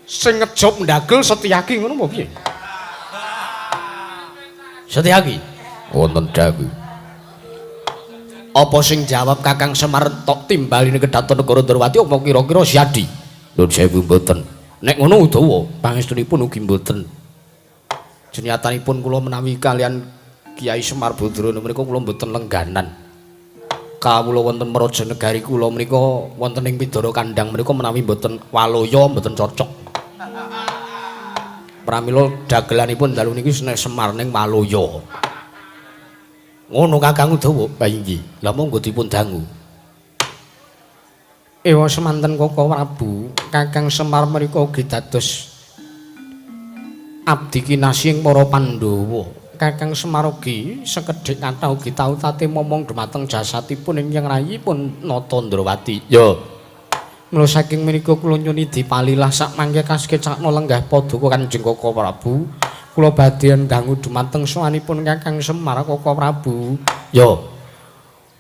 sing ngejop ndagel Setyaki ngono apa piye Setyaki wonten dawuh apa sing jawab Kakang Semar tok timbali ning Kedhaton Negara Ndrawati apa kira-kira Siadi Nuwun sewu mboten nek ngono udawa pangestunipun ugi mboten jenyatanipun kula menawi kalian Kiai Semar Badranaya menika kula mboten lengganan kawula wonten Maraja Negari kula menika wonten ing Widara Kandhang menika menawi mboten waloya mboten cocok pramila dagelanipun dalu niki Semar ning waloya ngono Kakang Udawa bayi lha monggo dipun dangu ewa semanten Koko Prabu Kakang Semar menika ugi dados abdi kinasih para Pandhawa Kakang Semar ugi sekedhik kathah ugi tau tate momong dhumateng jasatipun ing rayipun Nata Ndrawati ya mula saking menika kula nyuni dipalilah sak mangke kaskecakna lenggah paduka Kanjeng Koko Prabu kula badhe dangu dhumateng sawanipun Kakang Semar Koko Prabu ya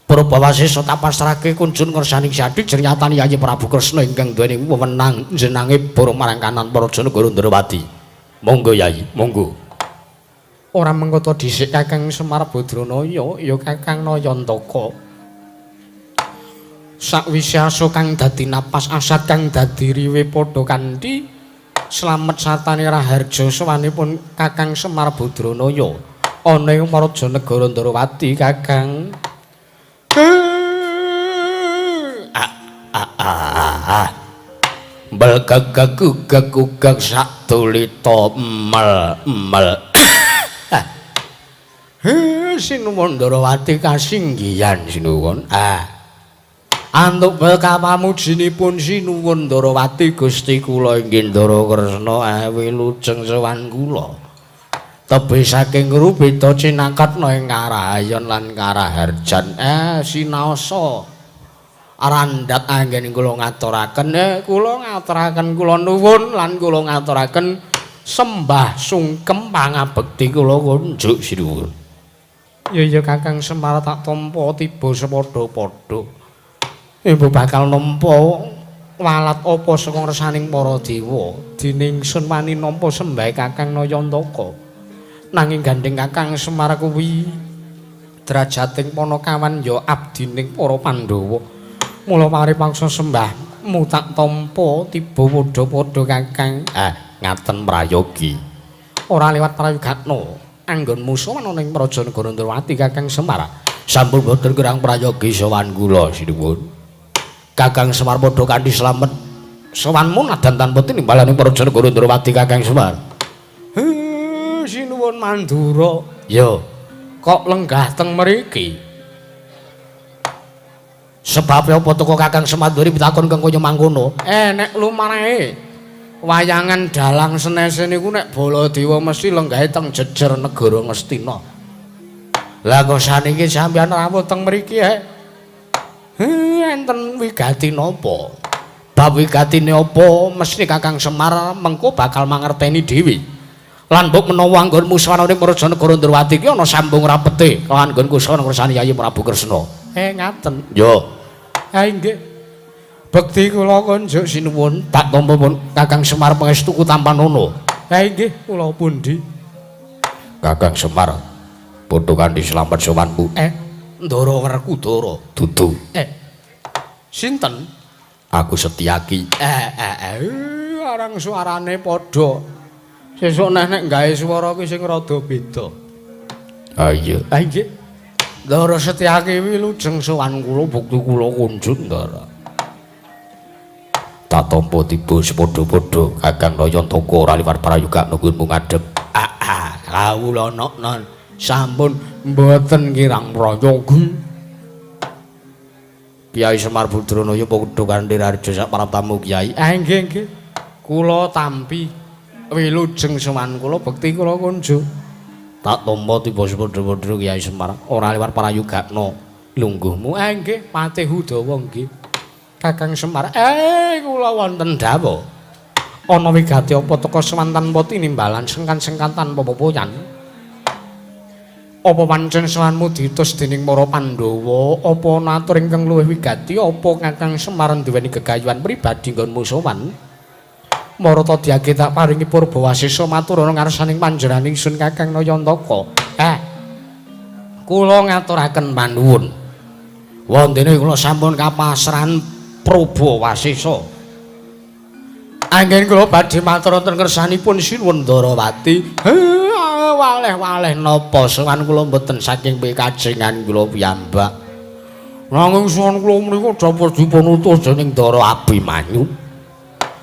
Prabawasesa tak pasrahke kunjun ngersaning Siadi jernyataan Yayi Prabu Kresna ingkang duweni wewenang jenenge para marang kanan Praja Negara Ndrawati. Monggo Yayi, monggo. Ora mengko dhisik Kakang Semar Badranaya ya Kakang Nayantaka. Sakwise aso kang dadi napas asat kang dadi riwe padha kanthi slamet sartane raharja sawanipun Kakang Semar Badranaya ana ing Praja Negara Ndrawati Kakang. Mbel gagag gugag sak tulita mel sinuwun Ndrawati kasinggihan sinuwun antuk bel kapamujinipun sinuwun Ndrawati Gusti kula inggih Ndara Kresna wilujeng sowan kula tebih saking rubeda cinaketna ing karahayon lan karaharjan sinaosa randhat anggen kula ngaturaken kula nuwun lan kula ngaturaken sembah sungkem pangabekti kula kunjuk sinuwun ya Kakang Semar tak tampa tiba sepadha-padha ibu bakal nampa walat apa saka ngersaning para dewa dene ingsun wani nampa sembah Kakang Nayantaka nanging gandeng Kakang Semar kuwi drajating Panakawan ya abdining para Pandhawa mula paripaksa sembahmu tak tampa tiba padha-padha Kakang ngaten prayogi ora liwat prayogatna anggonmu sowan ana ing Praja Negara Ndrawati Kakang Semar sampun boten kirang prayogi sowan kula sinuwun Kakang Semar padha kanthi slamet sowanmu nadan tanpa tinimbalan ing Praja Negara Ndrawati Kakang Semar sinuwun Mandura ya kok lenggah teng mriki sebab apa teko Kakang Semar Duri pitakon kang kaya mangkono nek lumarahe wayangan dalang senese niku nek Baladewa mesti lenggahe teng jejer negara Ngastina lah kok saniki sampeyan rawuh teng mriki enten wigati napa bab wigatine apa mesti Kakang Semar mengko bakal mangerteni dhewe. Lan mbok menawa anggonmu swanane Rajanegara Ndrawati ki ana sambung rapete kelawan anggonku sawana ngersani Yayi Prabu Kresna. Ngaten. Yo. Ha nggih. Bekti kula konjuk sinuwun tak tampa pun Kakang Semar pangestuku tampanono. Ha nggih kula pundi? Kakang Semar padha kanthi slamet sowanku. Ndara werku Ndara. Dudu. Sinten? Aku Setyaki. Arang suarane padha. Sesuk nek gawe swara kuwi sing rada beda. Ha iya. Ha nggih. Ndara Setyaki wilujeng sowan kula bukti kula kunjuk Ndara. Tak tampa tiba sepadha-padha Kakang Nayantaka ora liwat prayoga nunggumu ngadhep. Kawula non sampun mboten kirang prayoga. Kyai Semar Badranaya padha kanthi raja sak para tamu Kyai. Nggih nggih. Kula tampi wilujeng sowan kula bekti kula kunjuk. Tak tampa tiba sepadha-padha Kyai Semar ora liwat prayogana lungguhmu. Nggih patih Udawa nggih. Kakang Semar, kula wonten dawuh. Ana wigati apa teka semantan apa tinimbalan sengkan-sengkatan apa poyan? Apa pancen sawanmu diutus dening para Pandhawa? Apa natur ingkang luwih wigati? Apa Kakang Semar duweni gegayuhan pribadi nggonmu sowan? Marata diage tak paringi purba wasesa matur ana ngarsaning panjenengan ingsun Kakang Nayantaka. Kula ngaturaken panuwun. Wondene kula sampun kapasrahan Prabu Wasesa. Anggen kula badhe matur wonten kersanipun sinuwun Ndarawati. Waleh-waleh napa sowan kula mboten saking pikajengan kula piyambak. Nanging sowan kula menika dapur dipun utus dening Ndara Abimanyu.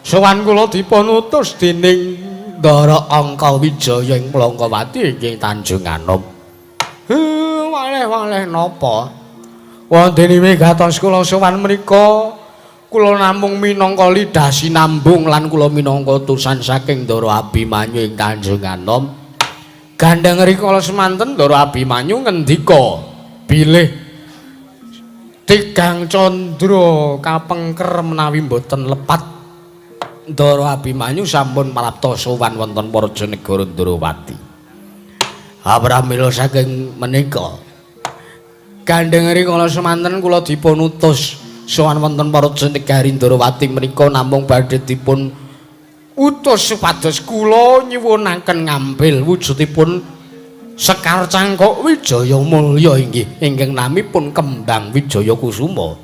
Sowan kula dipun utus dening Ndara Angkawijaya ing Plangkawati ing Tanjung Anom. Waleh-waleh napa? Wondene wigatos kula sowan menika kula namung minangka lidah sinambung lan kula minangka utusan saking Ndara Abimanyu ing Tanjung Anom. Gandeng rikala semanten Ndara Abimanyu ngendika bilih Tigang Candra kapengker menawi mboten lepat Ndara Abimanyu sampun prapta sowan wonten Rajanegara Ndrawati. Pramila saking menika gandeng rikala semanten kula dipun utus sowan wonten Rajanegara Ndrawati menika namung badhe dipun utus supados kula nyuwunaken ngambil wujudipun Sekar Cangkok Wijaya Mulya inggih ingkang namipun Kembang Wijaya Kusuma.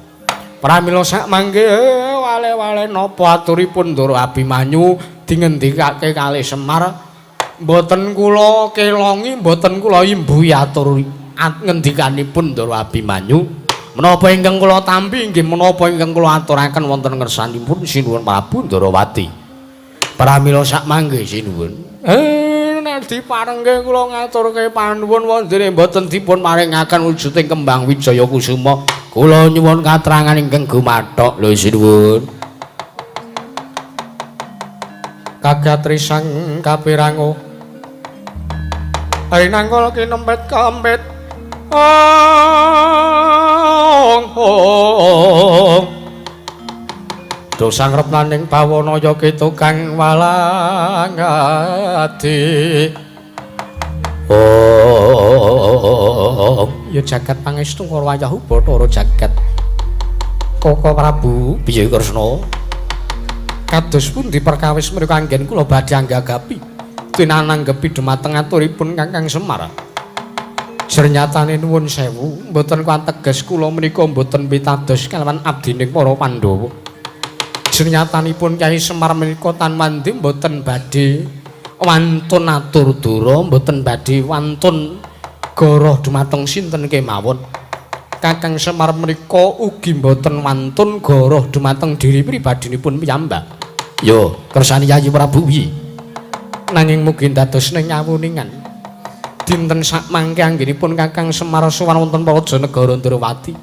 Pramila sakmangke wale-wale napa aturipun Ndara Abimanyu dingendikake kalih Semar mboten kula kelongi mboten kula imbuhi atur ngendikanipun Ndara Abimanyu. Menapa ingkang kula tampi inggih menapa ingkang kula aturaken wonten ngersanipun sinuwun Prabu Ndarawati. Pramila sakmangke sinuwun. Nek diparengke kula ngaturke panuwun wondene mboten dipun maringaken wujuding Kembang Wijaya Kusuma. Kula nyuwun katerangan ingkang gumathok lho sinuwun. Kagatrisang kapirango. Ainangkul kinempet kampet. Dosang repnaning Bawanaya Keta kang walangati. Ya jagat pangestu Karawayahu Bathara jagat. Koko Prabu piye Kresna? Kados pundi perkawis menika anggen kula badhe anggagapi tinananggepi dhumateng aturipun Kakang Semar. Jernyatane nuwun sewu, mboten kuwateges kula menika mboten pitados kalawan abdining para Pandhawa. Jernyatanipun Kyai Semar menika tan mandi mboten badhe wantun atur dura, mboten badhe wantun goroh dumateng sinten kemawon. Kakang Semar menika ugi mboten wantun goroh dumateng diri pribadinipun piyambak. Yo, kersane Yayi Prabu wi. Nanging mugi dados ning nyawuningan. Dinten sakmangke anggenipun Kakang Semar sowan wonten Rajanegara Ndrawati.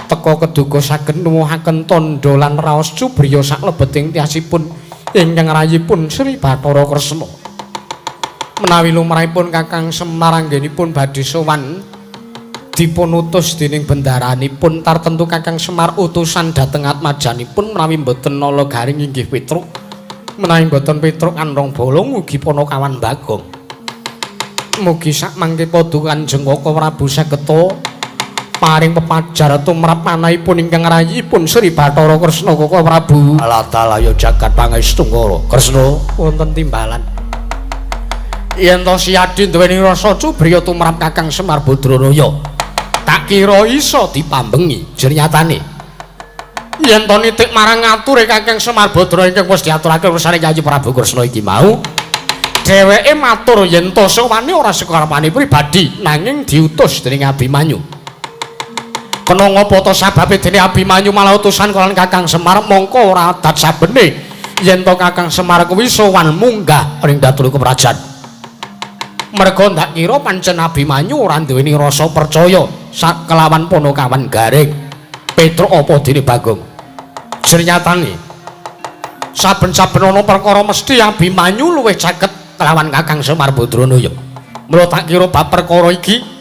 Teka keduga saged nuwuhaken tandha lan raos cubriya saklebeting tiasipun ingkang rayipun Sri Bathara Kresna. Menawi lumrahipun Kakang Semar anggenipun badhe sowan dipun utus dening bendaranipun tartentu Kakang Semar utusan dhateng atmajanipun menawi mboten nala garing inggih Petruk menawi mboten Petruk andhong bolong ugi Panakawan Bagong mugi sak mangke padha Kanjeng Koko Prabu sageta paring pepajar tumrap manahipun ingkang rayipun Sri Bathara Kresna Koko Prabu alatalayo jagat pangestu Kresna wonten timbalan yen to Si Adi duweni rasa cubriya tumrap Kakang Semar Badranaya tak kira iso dipambengi jernyatane yen to nitik marang ngature Kakang Semar Badranaya ingkang wis diaturake ursane Yayi Prabu Kresna iki mau dheweke matur yen to sowane ora sekarepane pribadi nanging diutus dening Abimanyu kena ngapa to sababe dene Abimanyu malah utusan kaliyan Kakang Semar mongko ora adat sabene yen to Kakang Semar kuwi sowan munggah ring Datru Kerajaan merga ndak kira pancen Abimanyu ora duweni rasa percaya sak kelawan Panakawan Garing Petruk apa dene Bagong jernyatane saben-saben ana perkara mesti Abimanyu luwih caket kelawan Kakang Semar Badranaya mula tak kira bab perkara iki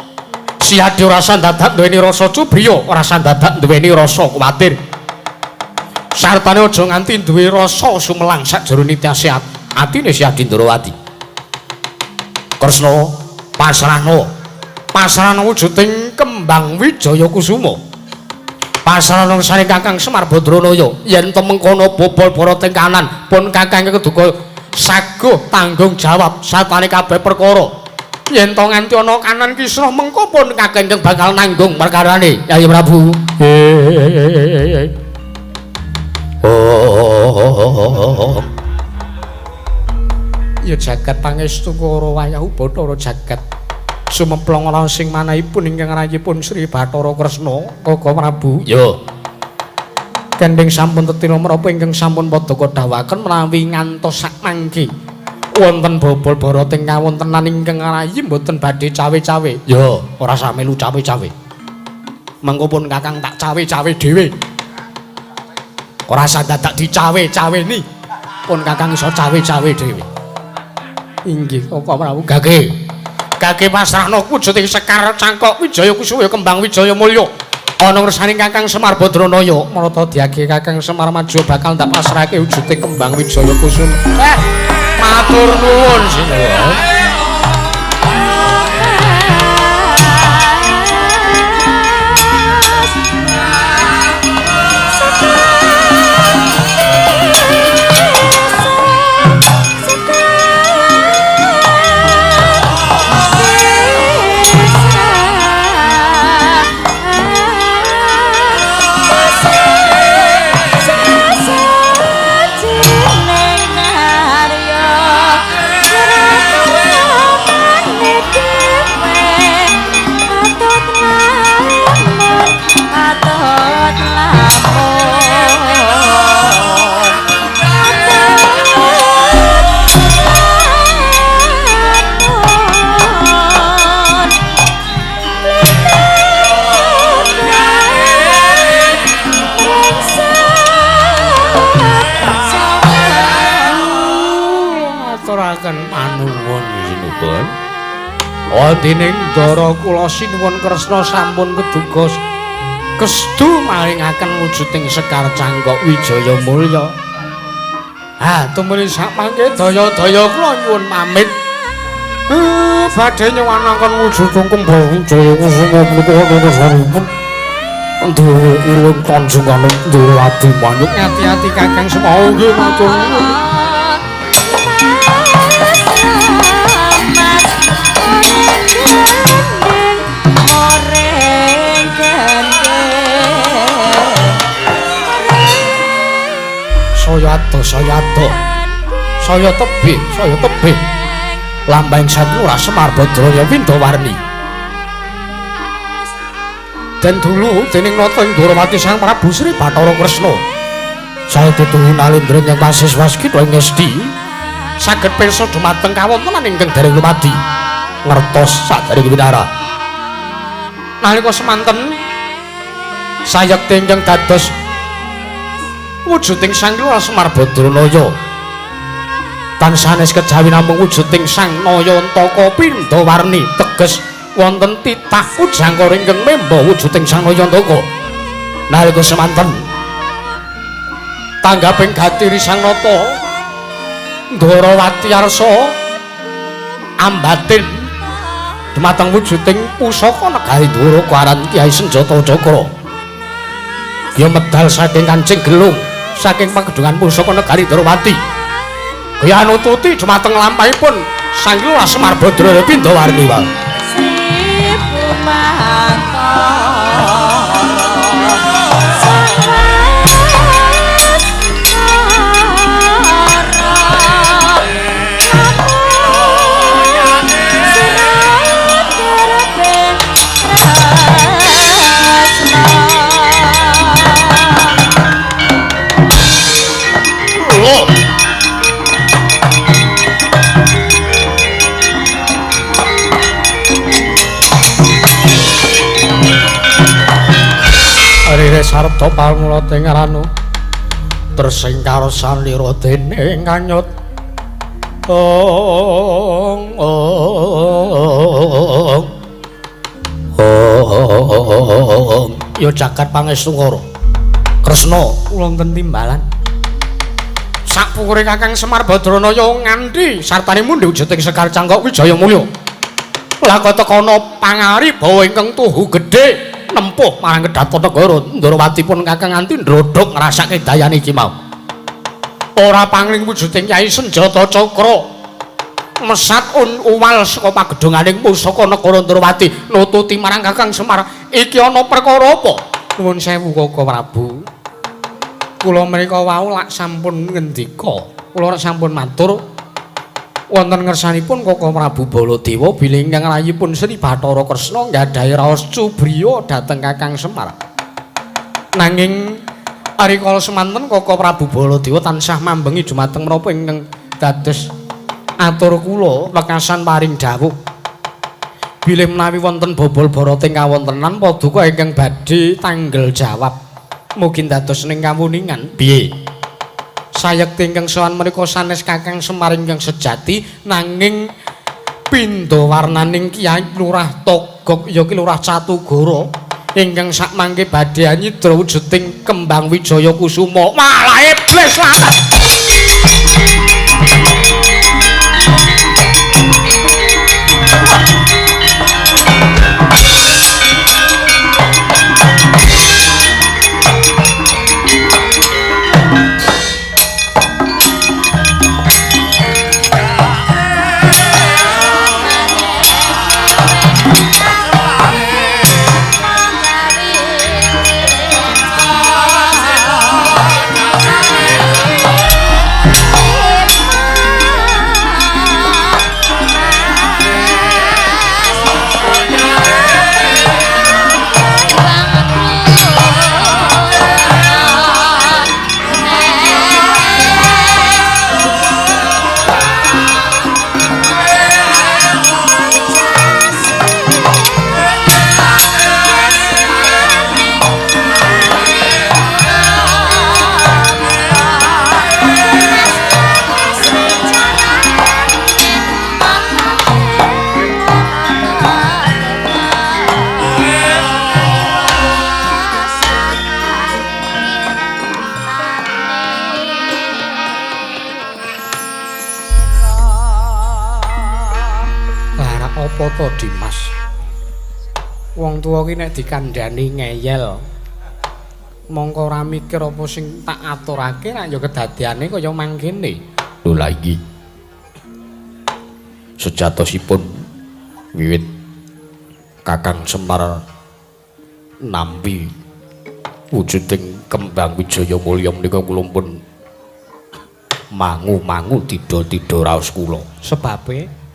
Si Adi ora sandadak duweni rasa cubriya ora sandadak duweni rasa kuwatir sartane aja nganti duwe rasa sumelang sakjroning atine Si Adi Ndrawati Kresna pasrahna wujuding kembang Wijaya Kusuma pasrahna sane Kakang Semar Badranaya yen to mengkono bobol boroting kanan pun Kakang keduga saguh tanggung jawab satane kabeh perkara yen to nganti ana kanan kisruh mengko pun Kakang bakal nanggung perkarane Yayi Prabu ya jagat pangestu para wayahu Bathara jagat sumemplong ana sing manahipun ingkang rayipun Sri Bathara Kresna Koko Prabu ya kending sampun tetira menapa ingkang sampun padha kadhawaken menawi ngantos sak mangke wonten bobol boroting kawontenan ingkang rayi mboten badhe cawe-cawe ya ora samelu cawe-cawe mengko pun Kakang tak cawe-cawe dhewe ora sandadak dicawe-caweni pun Kakang iso cawe-cawe dhewe inggih Koko Prabu gage pasrahna wujuding sekar cangkok Wijaya Kusuma kembang Wijaya Mulya ana ngersaning Kakang Semar Badranaya marata diage Kakang Semar maju bakal ndak pasrahake wujuding kembang Wijaya Kusuma matur nuwun sinuwun dening Ndara kula sinuwun Kresna sampun keduga kestu maringaken wujuding sekar cangkok Wijaya Mulya. Tumrih sak mangke daya-daya kula nyuwun pamit. Badhe nyuwanaken wujuding kembang Wijaya Kusuma punika saripun. Nduwe ilung panjenengan Ndrawati Manyuk ati-ati Kakang Semar nggih matur nuwun. Saya tebih lambang Satyura Semar Badraya Windawarni dan dulu dening nata Ndrawati Sang Prabu Sri Bathara Kresna saya dituwuhi nalindra yang pasis waskita ing ngesti saged pirsa dumateng kawontenan ingkang dereng lumadi ngertos sadereng winara nalika semanten sayekti ingkang dados wujuding Sang Hyang Semar Badranaya tansah kejawi namung wujuding Sang Nayantaka Windawarni teges wonten titah ujangkara ingkang memba wujuding Sang Nayantaka. Nalika semanten tanggaping gatiri Sang Nata Ndwarawati arsa ambatin dumateng wujuding pusaka negari Ndwara karan Kyai Senjata Cakra. Ya medal saking Kancing Gelung saking pagedungan pusaka negari Ndwarawati. Kaya nututi dumateng lampahipun Sang Hyang Semar Badra Pindawarni wae. Rire sarta palmula tengaranu tersing karo salira dene nganyut ya jagat pangestu karo Kresna wonten timbalan sapungkure Kakang Semar Badranaya nganthi sartane mundhe wujuding Sekar Cangkok Wijaya Mulya lakata kana pangari bawa ingkang tuhu gedhe nempuh marang Kedhaton Negara Ndwarawati pun Kakang nganti ndrodhok ngrasake dayane iki mau. Ora pangling wujuding Kyai Senjata Cakra. Mesat uwal saka pagedhunganing pusaka negara Ndwarawati nututi marang Kakang Semar, "Iki ana perkara apa?" Nuwun sewu Kaka Prabu. Kula menika wau lak sampun ngendika, kula sampun matur wonten ngersanipun Kaka Prabu Baladewa bilih ingkang rayipun Sri Bathara Kresna nggadahi raos cubriya dhateng Kakang Semar. Nanging arikala semanten Kaka Prabu Baladewa tansah mambengi dumateng menapa ingkang dados atur kula wekasan paring dawuh. Bilih menawi wonten bobol barating kawontenan paduka ingkang badhe tanggel jawab. Mugi dados ning kawuningan. Piye? Sayekti ingkang sowan menika sanes Kakang Semar ingkang sejati nanging pindha warnaning Kyai Lurah Togog ya ki Lurah Catugara ingkang sakmangke badhe anyidra wujuding Kembang Wijaya Kusuma. Malah iblis lanang. Apa to Dimas? Wong tuwa ki nek dikandhani ngeyel. Mongko ora mikir apa sing tak aturake nek ya kedadiane kaya mangkene. Lho la iki. Sejatosipun wiwit Kakang Semar nampi wujuding Kembang Wijaya Mulya menika kula pun mangu-mangu tida-tida raos kula. Sebabe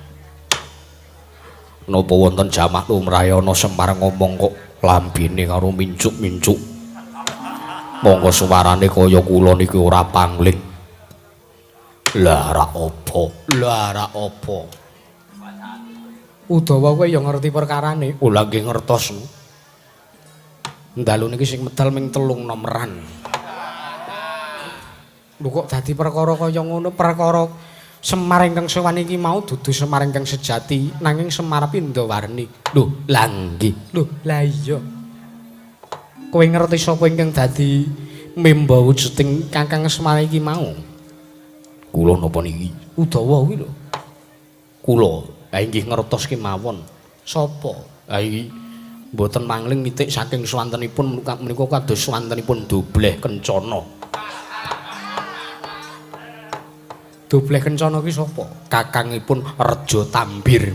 napa wonten jamak lumrahana Semar ngomong kok lambene karo mincuk-mincuk. Monggo suwarane kaya kula niki ora pangling. Lah ra apa? Udawa kowe ya ngerti perkarane. Oh lha nggih ngertos. Dalu niki sing medal ming 3 nomeran. Lho kok dadi perkara kaya ngono, perkara Semar ingkang sowan iki mau dudu Semar ingkang sejati nanging Semar Pindawarni. Lho, lha nggih. Lho, lah iya. Kowe ngerti sapa ingkang dadi memba wujuding Kakang Semar iki mau? Kula napa niki? Udawa kuwi lho. Kula inggih ngertos kemawon. Sapa? Ha iki mboten mangling nitik saking swantenipun menika kados swantenipun Dobleh Kencana. Dobleh Kencana kuwi sapa? Kakangipun Reja Tambir.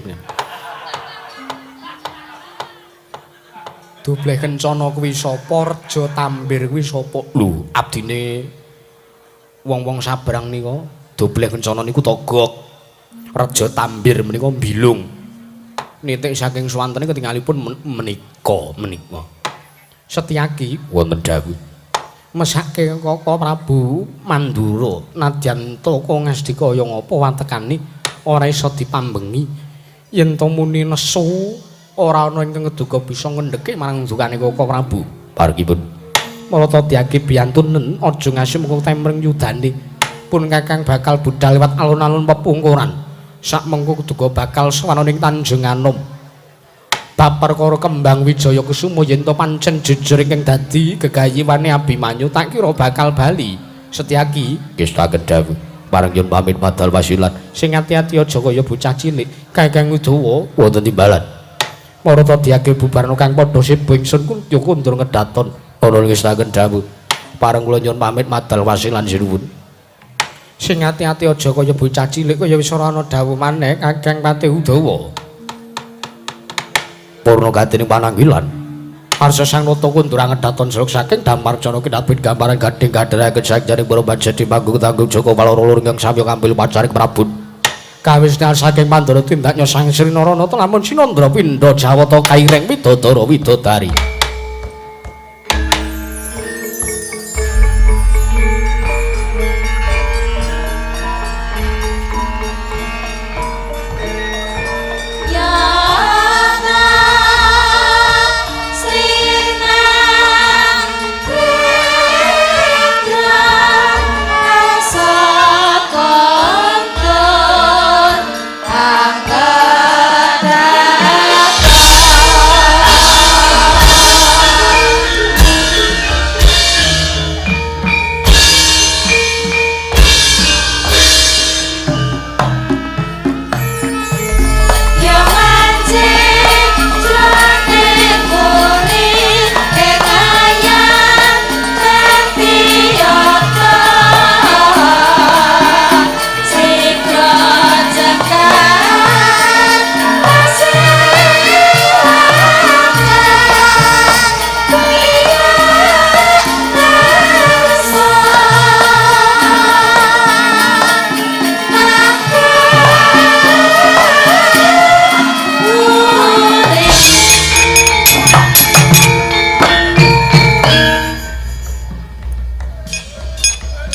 Dobleh Kencana kuwi sapa? Reja Tambir kuwi sapa? Lho, abdine wong-wong sabrang nika. Dobleh Kencana niku Togok. Reja Tambir menika Bilung. Nitik saking swantene ketingalipun menika. Setyaki wonten dawuh. Mesake Kaka Prabu Mandura nadyan Taka Ngastika kaya ngapa watekane ora isa dipambengi yen to muni nesu ora ana ingkang ngeduga bisa ngendheke marang dukane Kaka Prabu. Pargipun Marata Tyaki biyantunen aja ngasih mengko temreng yudane pun Kakang bakal budal liwat alun-alun pepungkuran. Sak mengko duga bakal sawana ning Tanjung Anom. Bab perkara Kembang Wijaya Kusuma yen to pancen jujur ingkang dadi gegayiwane Abimanyu tak kira bakal bali. Setyaki kestaken dawuh. Pareng yen pamit madal wasilan. Sing ati-ati aja kaya bocah cilik. Kakang Udawa wonten timbalan. Marata Tyaki bubarno kang padha sibuh ingsun ya kundur ngedaton. Ana kestaken dawuh. Pareng kula nyuwun pamit madal wasilan sinuwun. Sing ati-ati aja kaya bocah cilik kaya wis ora ana dawuh maneh Kakang Patih Udawa. Purna gatining pananggilan. Arsa sang nata kundurang ngedaton suluk saking Damarcana kinabit gambaran gading gadharaken sakjaring para badhe panggung tanggung Joko Paloro ingkang samya kambil pacaring Prabu. Kawisnan saking Pandara tindak nyosang Sri Narana lamun Sinandra Pindha Jawata kaireng widodara widodari.